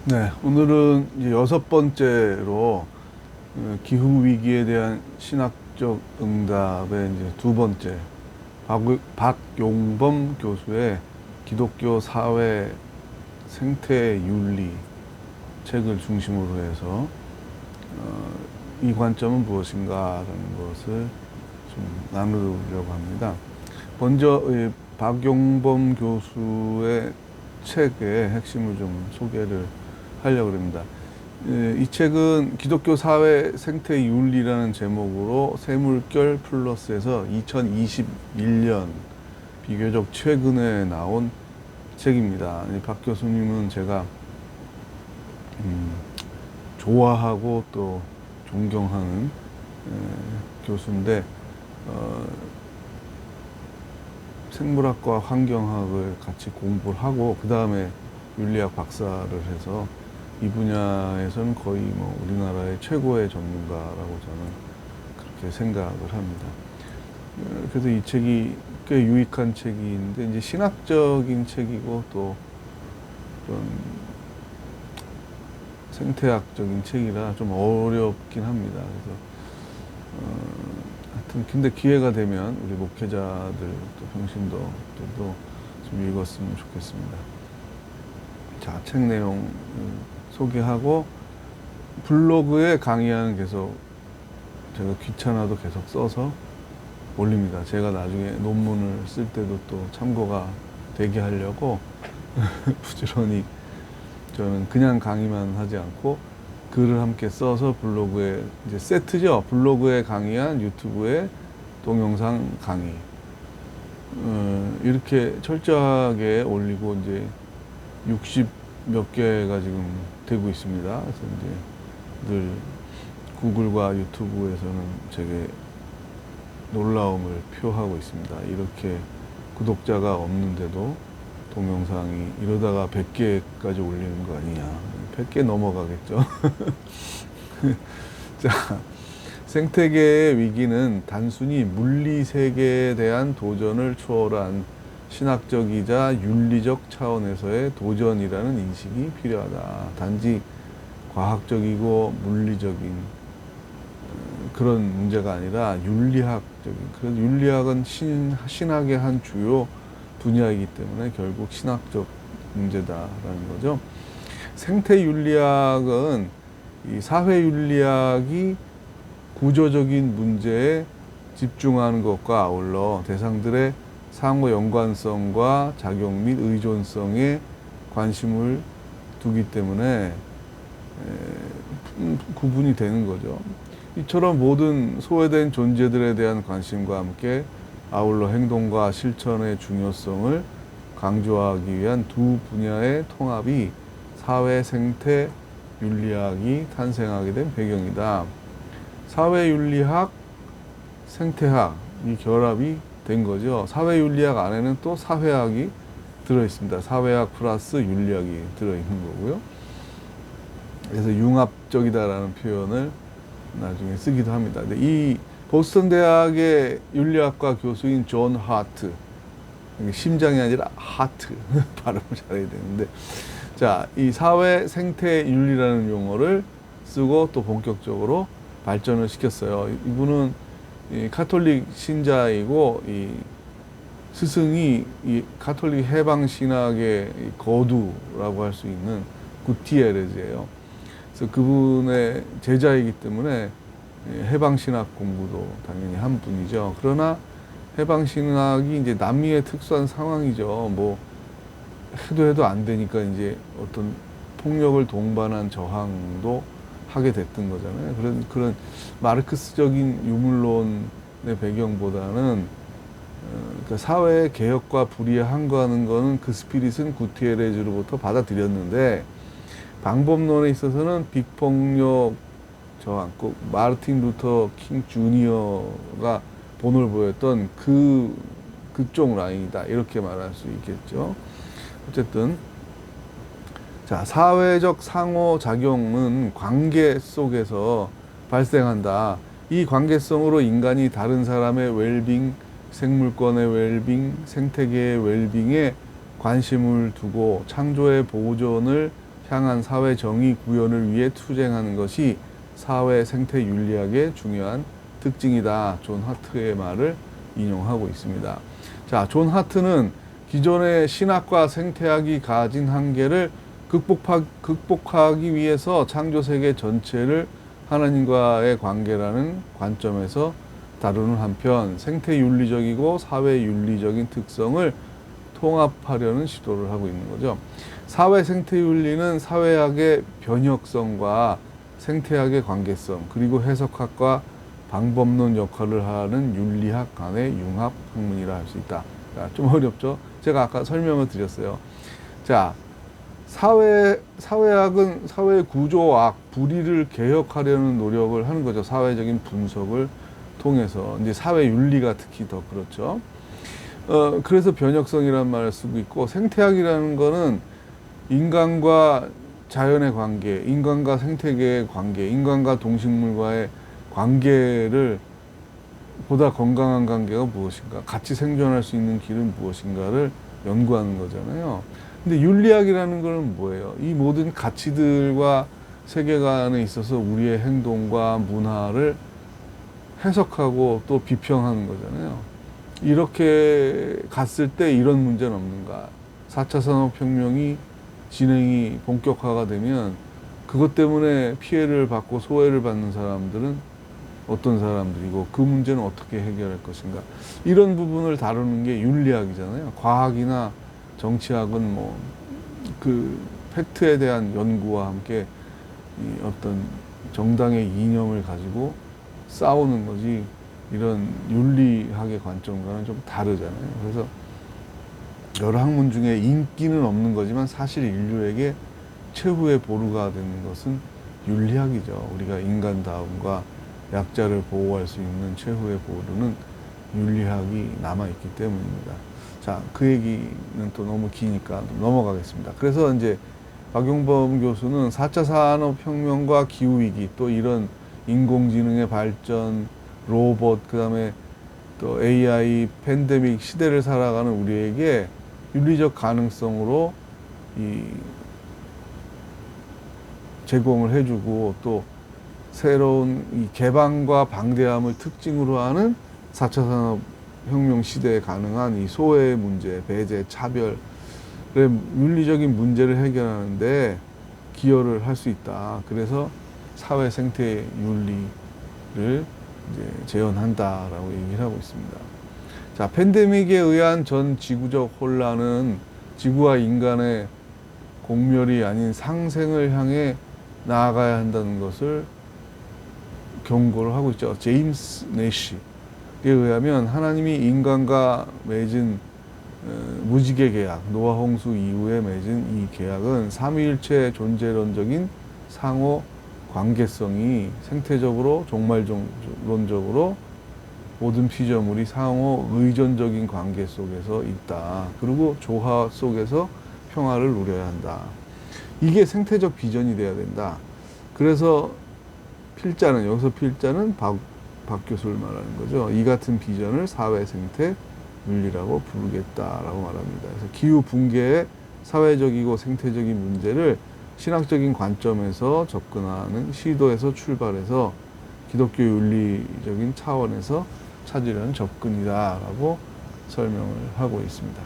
네, 오늘은 이제 여섯 번째로 기후 위기에 대한 신학적 응답의 이제 두 번째 박용범 교수의 기독교 사회 생태 윤리 책을 중심으로 해서 이 관점은 무엇인가라는 것을 좀 나누려고 합니다. 먼저 이 박용범 교수의 책의 핵심을 좀 소개를 하려고 합니다. 이 책은 기독교 사회 생태 윤리라는 제목으로 세물결 플러스에서 2021년 비교적 최근에 나온 책입니다. 박 교수님은 제가 좋아하고 또 존경하는 교수인데 생물학과 환경학을 같이 공부를 하고 그 다음에 윤리학 박사를 해서 이 분야에서는 거의 뭐 우리나라의 최고의 전문가라고 저는 그렇게 생각을 합니다. 그래서 이 책이 꽤 유익한 책인데 이제 신학적인 책이고 또 그런 생태학적인 책이라 좀 어렵긴 합니다. 그래서 하여튼 근데 기회가 되면 우리 목회자들 또 평신도들도 좀 읽었으면 좋겠습니다. 자, 책 내용 소개하고 블로그에 강의안은 계속 제가 귀찮아도 계속 써서 올립니다. 제가 나중에 논문을 쓸 때도 또 참고가 되게 하려고 부지런히 저는 그냥 강의만 하지 않고 글을 함께 써서 블로그에 이제 세트죠. 블로그에 강의한 유튜브에 동영상 강의 이렇게 철저하게 올리고 이제 60 몇 개가 지금 되고 있습니다. 그래서 이제 늘 구글과 유튜브에서는 제게 놀라움을 표하고 있습니다. 이렇게 구독자가 없는데도 동영상이 이러다가 100개까지 올리는 거 아니냐. 100개 넘어가겠죠. 자, 생태계의 위기는 단순히 물리 세계에 대한 도전을 초월한 신학적이자 윤리적 차원에서의 도전이라는 인식이 필요하다. 단지 과학적이고 물리적인 그런 문제가 아니라 윤리학적인. 그래서 윤리학은 신학의 한 주요 분야이기 때문에 결국 신학적 문제다라는 거죠. 생태윤리학은 이 사회윤리학이 구조적인 문제에 집중하는 것과 아울러 대상들의 상호 연관성과 작용 및 의존성에 관심을 두기 때문에 구분이 되는 거죠. 이처럼 모든 소외된 존재들에 대한 관심과 함께 아울러 행동과 실천의 중요성을 강조하기 위한 두 분야의 통합이 사회 생태 윤리학이 탄생하게 된 배경이다. 사회윤리학, 생태학 이 결합이 된 거죠. 사회윤리학 안에는 또 사회학이 들어있습니다. 사회학 플러스 윤리학이 들어있는 거고요. 그래서 융합적이다라는 표현을 나중에 쓰기도 합니다. 근데 이 보스턴 대학의 윤리학과 교수인 존 하트, 심장이 아니라 하트 발음을 잘해야 되는데, 자, 이 사회 생태 윤리라는 용어를 쓰고 또 본격적으로 발전을 시켰어요. 이분은 이 가톨릭 신자이고 이 스승이 이 가톨릭 해방 신학의 거두라고 할 수 있는 구티에레즈예요. 그래서 그분의 제자이기 때문에 해방 신학 공부도 당연히 한 분이죠. 그러나 해방 신학이 이제 남미의 특수한 상황이죠. 뭐 해도 안 되니까 이제 어떤 폭력을 동반한 저항도 하게 됐던 거잖아요. 그런 마르크스적인 유물론의 배경보다는 그러니까 사회의 개혁과 불의에 항거하는 거는 그 스피릿은 구티에레즈로부터 받아들였는데 방법론에 있어서는 빅폭력 저항, 꼭 마르틴 루터 킹 주니어가 본을 보였던 그쪽 라인이다 이렇게 말할 수 있겠죠. 어쨌든 자, 사회적 상호작용은 관계 속에서 발생한다. 이 관계성으로 인간이 다른 사람의 웰빙, 생물권의 웰빙, 생태계의 웰빙에 관심을 두고 창조의 보존을 향한 사회 정의 구현을 위해 투쟁하는 것이 사회 생태 윤리학의 중요한 특징이다. 존 하트의 말을 인용하고 있습니다. 자, 존 하트는 기존의 신학과 생태학이 가진 한계를 극복하기 위해서 창조 세계 전체를 하나님과의 관계라는 관점에서 다루는 한편 생태윤리적이고 사회윤리적인 특성을 통합하려는 시도를 하고 있는 거죠. 사회 생태윤리는 사회학의 변혁성과 생태학의 관계성, 그리고 해석학과 방법론 역할을 하는 윤리학 간의 융합 학문이라 할 수 있다. 자, 좀 어렵죠? 제가 아까 설명을 드렸어요. 자, 사회학은 사회 구조학, 불의를 개혁하려는 노력을 하는 거죠. 사회적인 분석을 통해서. 이제 사회 윤리가 특히 더 그렇죠. 그래서 변혁성이라는 말을 쓰고 있고, 생태학이라는 거는 인간과 자연의 관계, 인간과 생태계의 관계, 인간과 동식물과의 관계를 보다 건강한 관계가 무엇인가, 같이 생존할 수 있는 길은 무엇인가를 연구하는 거잖아요. 근데 윤리학이라는 건 뭐예요? 이 모든 가치들과 세계관에 있어서 우리의 행동과 문화를 해석하고 또 비평하는 거잖아요. 이렇게 갔을 때 이런 문제는 없는가? 4차 산업혁명이 진행이 본격화가 되면 그것 때문에 피해를 받고 소외를 받는 사람들은 어떤 사람들이고 그 문제는 어떻게 해결할 것인가? 이런 부분을 다루는 게 윤리학이잖아요. 과학이나 정치학은 뭐 그 팩트에 대한 연구와 함께 이 어떤 정당의 이념을 가지고 싸우는 거지, 이런 윤리학의 관점과는 좀 다르잖아요. 그래서 여러 학문 중에 인기는 없는 거지만 사실 인류에게 최후의 보루가 되는 것은 윤리학이죠. 우리가 인간다움과 약자를 보호할 수 있는 최후의 보루는 윤리학이 남아있기 때문입니다. 자, 그 얘기는 또 너무 기니까 넘어가겠습니다. 그래서 이제 박용범 교수는 4차 산업혁명과 기후위기, 또 이런 인공지능의 발전, 로봇, 그 다음에 또 AI, 팬데믹 시대를 살아가는 우리에게 윤리적 가능성으로 제공을 해주고, 또 새로운 이 개방과 방대함을 특징으로 하는 4차 산업혁명 시대에 가능한 이 소외 문제, 배제, 차별의 윤리적인 문제를 해결하는데 기여를 할 수 있다. 그래서 사회 생태 윤리를 이제 재현한다라고 얘기를 하고 있습니다. 자, 팬데믹에 의한 전 지구적 혼란은 지구와 인간의 공멸이 아닌 상생을 향해 나아가야 한다는 것을 경고를 하고 있죠. 제임스 내시에 의하면 하나님이 인간과 맺은 무지개 계약, 노아 홍수 이후에 맺은 이 계약은 삼위일체 존재론적인 상호 관계성이 생태적으로 종말론적으로 모든 피조물이 상호 의존적인 관계 속에서 있다. 그리고 조화 속에서 평화를 누려야 한다. 이게 생태적 비전이 돼야 된다. 그래서 필자는, 여기서 필자는 박 교수를 말하는 거죠. 이 같은 비전을 사회 생태 윤리라고 부르겠다라고 말합니다. 그래서 기후 붕괴의 사회적이고 생태적인 문제를 신학적인 관점에서 접근하는 시도에서 출발해서 기독교 윤리적인 차원에서 찾으려는 접근이다라고 설명을 하고 있습니다.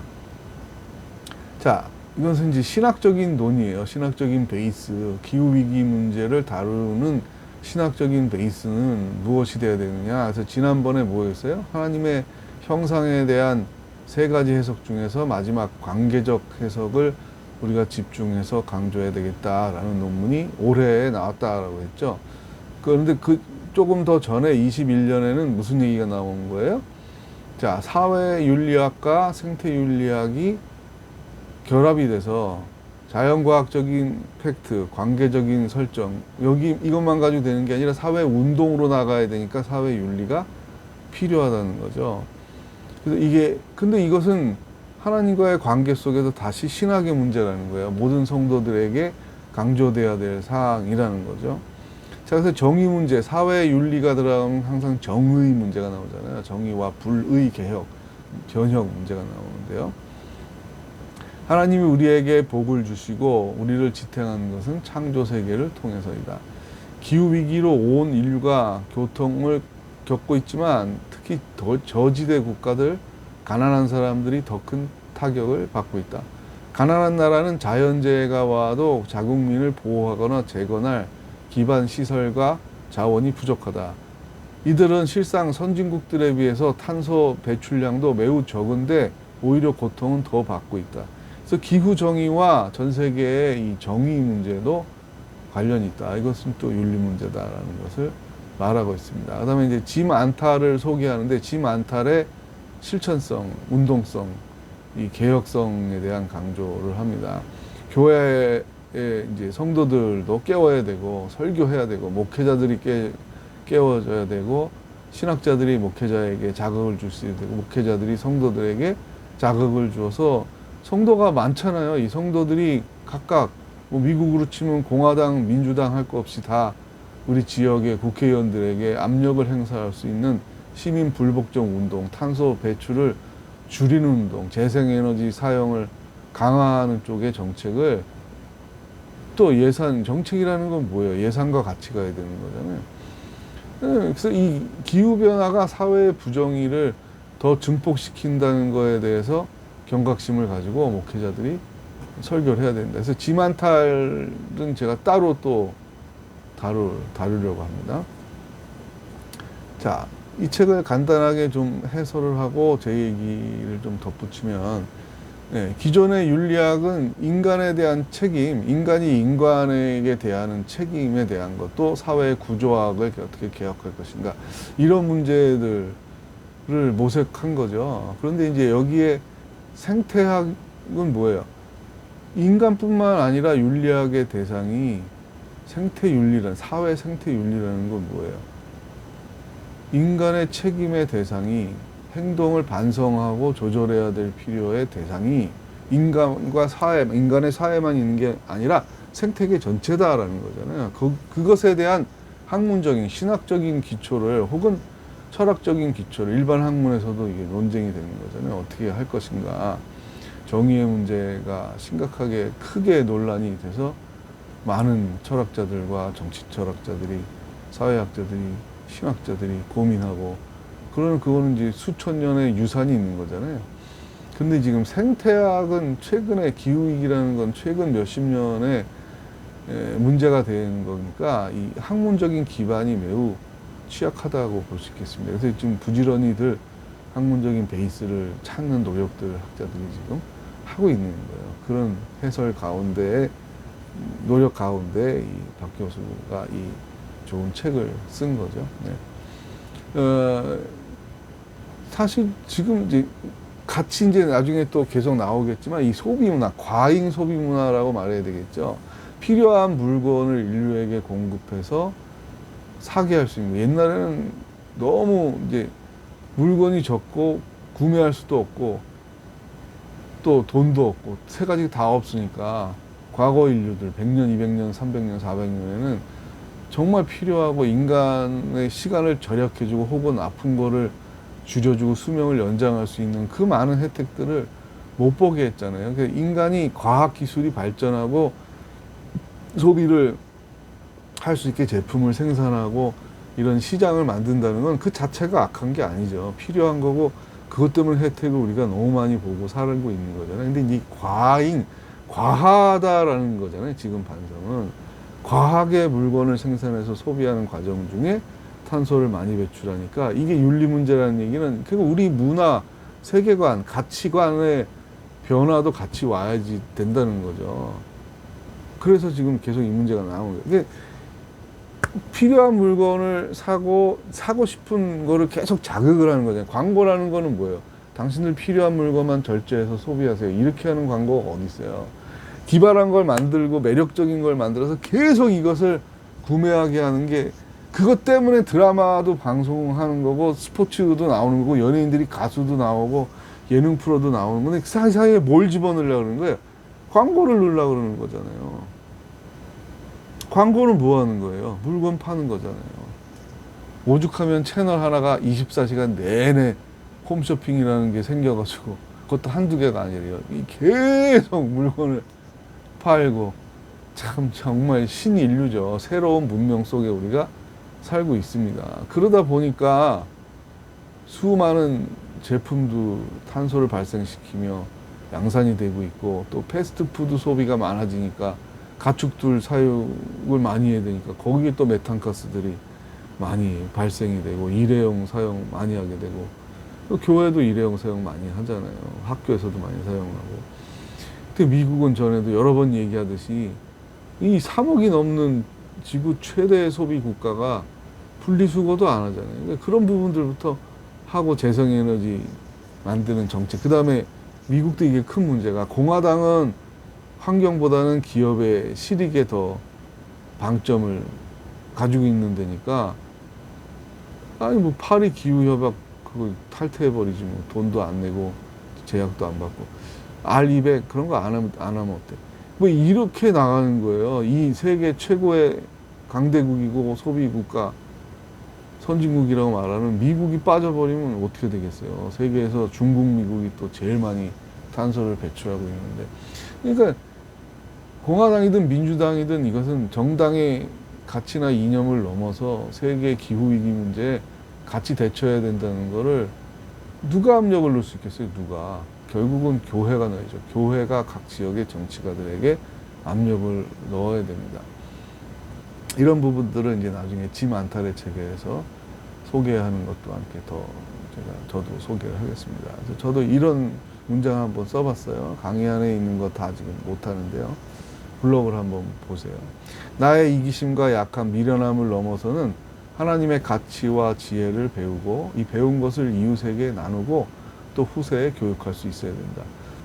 자, 이것은 이제 신학적인 논의예요. 신학적인 베이스, 기후위기 문제를 다루는 신학적인 베이스는 무엇이 되어야 되느냐. 그래서 지난번에 뭐였어요? 하나님의 형상에 대한 세 가지 해석 중에서 마지막 관계적 해석을 우리가 집중해서 강조해야 되겠다라는 논문이 올해에 나왔다라고 했죠. 그런데 조금 더 전에 21년에는 무슨 얘기가 나온 거예요? 자, 사회윤리학과 생태윤리학이 결합이 돼서 자연과학적인 팩트, 관계적인 설정, 이것만 가지고 되는 게 아니라 사회운동으로 나가야 되니까 사회윤리가 필요하다는 거죠. 그래서 근데 이것은 하나님과의 관계 속에서 다시 신학의 문제라는 거예요. 모든 성도들에게 강조돼야 될 사항이라는 거죠. 자, 그래서 정의 문제, 사회 윤리가 들어가면 항상 정의 문제가 나오잖아요. 정의와 불의 개혁, 변혁 문제가 나오는데요. 하나님이 우리에게 복을 주시고 우리를 지탱하는 것은 창조 세계를 통해서이다. 기후 위기로 온 인류가 고통을 겪고 있지만 특히 더 저지대 국가들, 가난한 사람들이 더 큰 타격을 받고 있다. 가난한 나라는 자연재해가 와도 자국민을 보호하거나 재건할 기반 시설과 자원이 부족하다. 이들은 실상 선진국들에 비해서 탄소 배출량도 매우 적은데 오히려 고통은 더 받고 있다. 그래서 기후 정의와 전 세계의 이 정의 문제도 관련이 있다. 이것은 또 윤리 문제다라는 것을 말하고 있습니다. 그다음에 이제 짐 안탈을 소개하는데 짐 안탈의 실천성, 운동성, 이 개혁성에 대한 강조를 합니다. 교회의 이제 성도들도 깨워야 되고 설교해야 되고 목회자들이 깨워져야 되고 신학자들이 목회자에게 자극을 줄 수 있고 목회자들이 성도들에게 자극을 주어서 성도가 많잖아요. 이 성도들이 각각 뭐 미국으로 치면 공화당, 민주당 할 거 없이 다 우리 지역의 국회의원들에게 압력을 행사할 수 있는 시민 불복종 운동, 탄소 배출을 줄이는 운동, 재생에너지 사용을 강화하는 쪽의 정책을 또 예산, 정책이라는 건 뭐예요? 예산과 같이 가야 되는 거잖아요. 그래서 이 기후변화가 사회의 부정의를 더 증폭시킨다는 거에 대해서 경각심을 가지고 목회자들이 설교를 해야 된다. 그래서 지만탈은 제가 따로 또 다루려고 합니다. 자, 이 책을 간단하게 좀 해설을 하고 제 얘기를 좀 덧붙이면, 기존의 윤리학은 인간에 대한 책임, 인간이 인간에게 대하는 책임에 대한 것도 사회의 구조학을 어떻게 개혁할 것인가, 이런 문제들을 모색한 거죠. 그런데 이제 여기에 생태학은 뭐예요? 인간뿐만 아니라 윤리학의 대상이 생태윤리란, 사회 생태윤리라는 건 뭐예요? 인간의 책임의 대상이, 행동을 반성하고 조절해야 될 필요의 대상이 인간과 사회, 인간의 사회만 있는 게 아니라 생태계 전체다라는 거잖아요. 그것에 대한 학문적인, 신학적인 기초를 혹은 철학적인 기초를 일반 학문에서도 이게 논쟁이 되는 거잖아요. 어떻게 할 것인가. 정의의 문제가 심각하게 크게 논란이 돼서 많은 철학자들과 정치 철학자들이, 사회학자들이, 신학자들이 고민하고, 그거는 이제 수천 년의 유산이 있는 거잖아요. 근데 지금 생태학은 최근에, 기후위기라는 건 최근 몇십 년에 문제가 된 거니까 이 학문적인 기반이 매우 취약하다고 볼 수 있겠습니다. 그래서 지금 부지런히들 학문적인 베이스를 찾는 노력들 학자들이 지금 하고 있는 거예요. 그런 해설 가운데, 노력 가운데 이 박 교수가 이 좋은 책을 쓴 거죠. 사실 지금 이제 같이 이제 나중에 또 계속 나오겠지만 이 소비 문화, 과잉 소비 문화라고 말해야 되겠죠. 필요한 물건을 인류에게 공급해서 사게 할 수 있는 거. 옛날에는 너무 이제 물건이 적고 구매할 수도 없고 또 돈도 없고 세 가지 다 없으니까 과거 인류들 100년, 200년, 300년, 400년에는 정말 필요하고 인간의 시간을 절약해주고 혹은 아픈 거를 줄여주고 수명을 연장할 수 있는 그 많은 혜택들을 못 보게 했잖아요. 그러니까 인간이 과학기술이 발전하고 소비를 할 수 있게 제품을 생산하고 이런 시장을 만든다는 건 그 자체가 악한 게 아니죠. 필요한 거고 그것 때문에 혜택을 우리가 너무 많이 보고 살고 있는 거잖아요. 근데 이 과하다라는 거잖아요. 지금 반성은. 과하게 물건을 생산해서 소비하는 과정 중에 탄소를 많이 배출하니까 이게 윤리 문제라는 얘기는 결국 우리 문화, 세계관, 가치관의 변화도 같이 와야지 된다는 거죠. 그래서 지금 계속 이 문제가 나오는 거예요. 필요한 물건을 사고 싶은 거를 계속 자극을 하는 거잖아요. 광고라는 거는 뭐예요? 당신들 필요한 물건만 절제해서 소비하세요. 이렇게 하는 광고가 어디 있어요? 기발한 걸 만들고 매력적인 걸 만들어서 계속 이것을 구매하게 하는 게, 그것 때문에 드라마도 방송하는 거고 스포츠도 나오는 거고 연예인들이 가수도 나오고 예능 프로도 나오는 건데 그 사이사이에 뭘 집어넣으려고 그러는 거예요? 광고를 넣으려고 그러는 거잖아요. 광고는 뭐 하는 거예요? 물건 파는 거잖아요. 오죽하면 채널 하나가 24시간 내내 홈쇼핑이라는 게 생겨가지고 그것도 한두 개가 아니래요. 계속 물건을 팔고, 참 정말 신인류죠. 새로운 문명 속에 우리가 살고 있습니다. 그러다 보니까 수많은 제품도 탄소를 발생시키며 양산이 되고 있고, 또 패스트푸드 소비가 많아지니까 가축들 사육을 많이 해야 되니까 거기에 또 메탄가스들이 많이 발생이 되고, 일회용 사용 많이 하게 되고, 또 교회도 일회용 사용 많이 하잖아요. 학교에서도 많이 사용하고. 근데 미국은 전에도 여러 번 얘기하듯이 이 3억이 넘는 지구 최대 소비 국가가 분리수거도 안 하잖아요. 그러니까 그런 부분들부터 하고 재생에너지 만드는 정책. 그 다음에 미국도 이게 큰 문제가, 공화당은 환경보다는 기업의 실익에 더 방점을 가지고 있는 데니까, 아니 뭐 파리 기후협약 그거 탈퇴해버리지 뭐. 돈도 안 내고 제약도 안 받고 R200 그런 거 안 하면 어때? 뭐 이렇게 나가는 거예요. 이 세계 최고의 강대국이고 소비국가 선진국이라고 말하는 미국이 빠져버리면 어떻게 되겠어요? 세계에서 중국, 미국이 또 제일 많이 탄소를 배출하고 있는데. 그러니까 공화당이든 민주당이든 이것은 정당의 가치나 이념을 넘어서 세계 기후위기 문제에 같이 대처해야 된다는 거를 누가 압력을 넣을 수 있겠어요? 누가? 결국은 교회가 넣어야죠. 교회가 각 지역의 정치가들에게 압력을 넣어야 됩니다. 이런 부분들은 이제 나중에 짐 안탈의 체계에서 소개하는 것과 함께 더 저도 소개를 하겠습니다. 그래서 저도 이런 문장을 한번 써봤어요. 강의 안에 있는 거 다 지금 못하는데요. 블록을 한번 보세요. 나의 이기심과 약한 미련함을 넘어서는 하나님의 가치와 지혜를 배우고, 이 배운 것을 이웃에게 나누고 또 후세에 교육할 수 있어야 된다.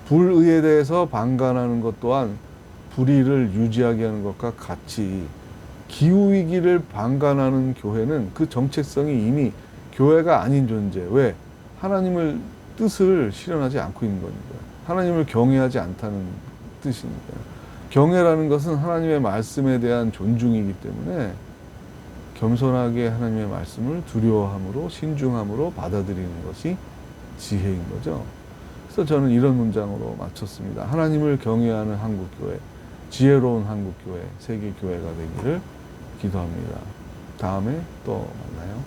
불의에 대해서 방관하는 것 또한 불의를 유지하게 하는 것과 같이, 기후위기를 방관하는 교회는 그 정체성이 이미 교회가 아닌 존재. 왜? 하나님을 뜻을 실현하지 않고 있는 거니까. 하나님을 경외하지 않다는 뜻이니까요. 경외라는 것은 하나님의 말씀에 대한 존중이기 때문에 겸손하게 하나님의 말씀을 두려워함으로, 신중함으로 받아들이는 것이 지혜인 거죠. 그래서 저는 이런 문장으로 마쳤습니다. 하나님을 경외하는 한국교회, 지혜로운 한국교회, 세계교회가 되기를 기도합니다. 다음에 또 만나요.